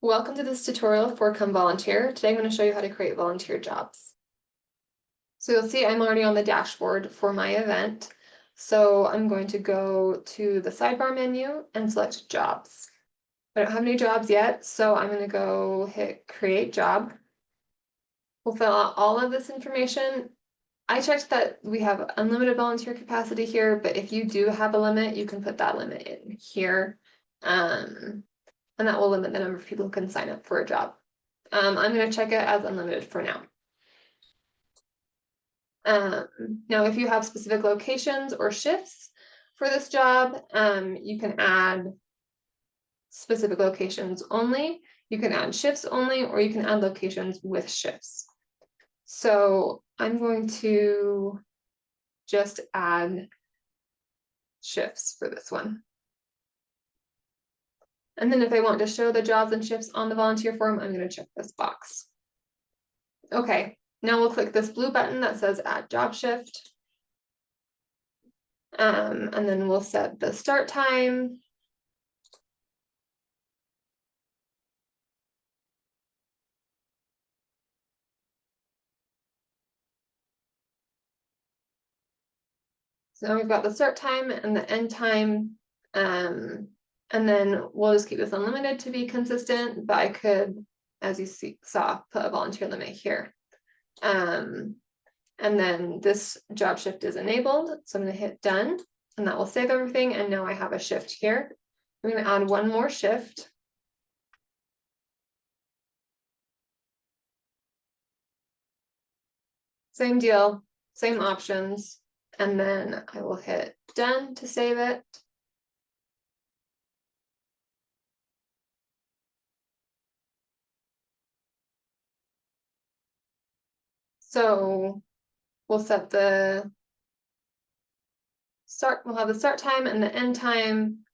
Welcome to this tutorial for Come Volunteer. Today I'm going to show you how to create volunteer jobs. So you'll see I'm already on the dashboard for my event. So I'm going to go to the sidebar menu and select jobs. I don't have any jobs yet, so I'm going to go hit create job. We'll fill out all of this information. I checked that we have unlimited volunteer capacity here, but if you do have a limit, you can put that limit in here. And that will limit the number of people who can sign up for a job. I'm going to check it as unlimited for now. Now, if you have specific locations or shifts for this job, you can add specific locations only, you can add shifts only, or you can add locations with shifts. So I'm going to just add shifts for this one. And then if I want to show the jobs and shifts on the volunteer form, I'm going to check this box. Okay, now we'll click this blue button that says add job shift. And then we'll set the start time. So now we've got the start time and the end time. And then we'll just keep this unlimited to be consistent, but I could, as you saw, put a volunteer limit here. And then this job shift is enabled. So I'm going to hit done and that will save everything. And now I have a shift here. I'm going to add one more shift. Same deal, same options. And then I will hit done to save it. So we'll set the start, we'll have the start time and the end time.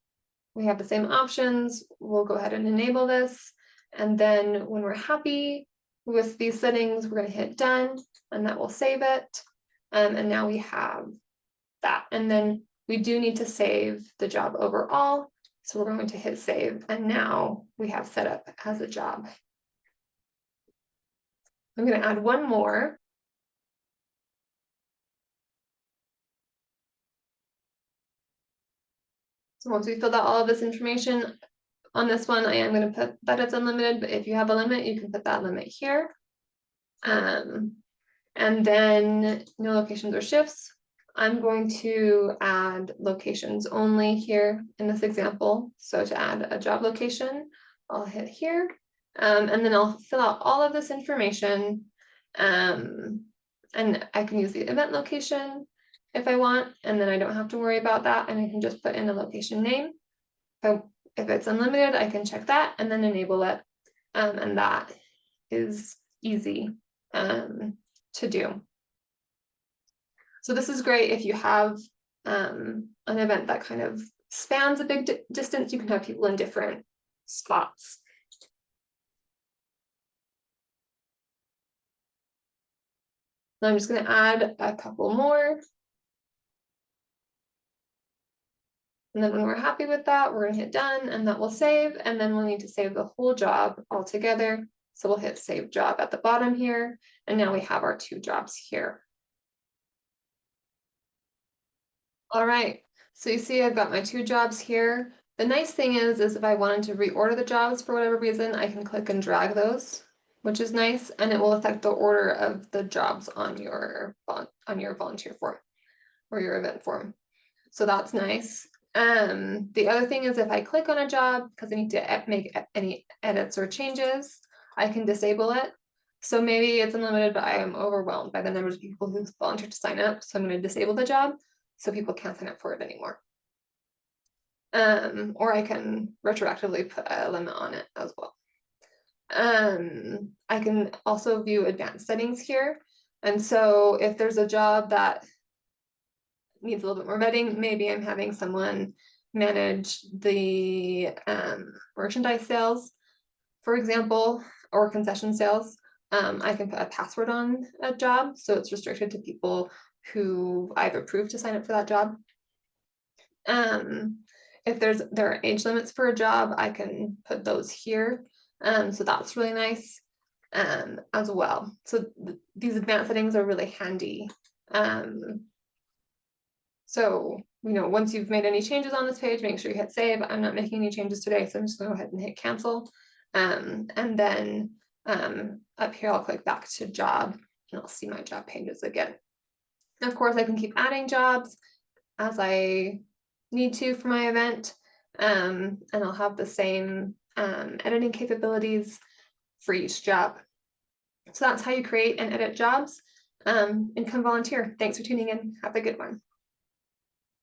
We have the same options. We'll go ahead and enable this. And then when we're happy with these settings, we're going to hit done and that will save it. And now we have that. And then we do need to save the job overall. So we're going to hit save. And now we have set up as a job. I'm going to add one more. So once we filled out all of this information on this one, I am going to put that it's unlimited, but if you have a limit, you can put that limit here. And then no locations or shifts. I'm going to add locations only here in this example. So to add a job location, I'll hit here. And then I'll fill out all of this information. And I can use the event location if I want, and then I don't have to worry about that. And I can just put in a location name. If it's unlimited, I can check that and then enable it. And that is easy to do. So this is great if you have an event that kind of spans a big distance. You can have people in different spots. Now I'm just going to add a couple more. And then when we're happy with that, we're going to hit done and that will save. And then we'll need to save the whole job all together. So we'll hit save job at the bottom here. And now we have our two jobs here. All right, so you see I've got my two jobs here. The nice thing is if I wanted to reorder the jobs for whatever reason, I can click and drag those, which is nice, and it will affect the order of the jobs on your volunteer form or your event form. So that's nice. The other thing is if I click on a job, because I need to make any edits or changes, I can disable it. So maybe it's unlimited, but I am overwhelmed by the numbers of people who volunteered to sign up. So I'm going to disable the job so people can't sign up for it anymore. Or I can retroactively put a limit on it as well. I can also view advanced settings here. And so if there's a job that needs a little bit more vetting, maybe I'm having someone manage the merchandise sales, for example, or concession sales. I can put a password on a job, so it's restricted to people who I've approved to sign up for that job. If there are age limits for a job, I can put those here. So that's really nice as well. So these advanced settings are really handy. So, once you've made any changes on this page, make sure you hit save. I'm not making any changes today, so I'm just gonna go ahead and hit cancel. And then up here, I'll click back to job and I'll see my job pages again. Of course, I can keep adding jobs as I need to for my event, and I'll have the same editing capabilities for each job. So that's how you create and edit jobs, and come volunteer. Thanks for tuning in. Have a good one.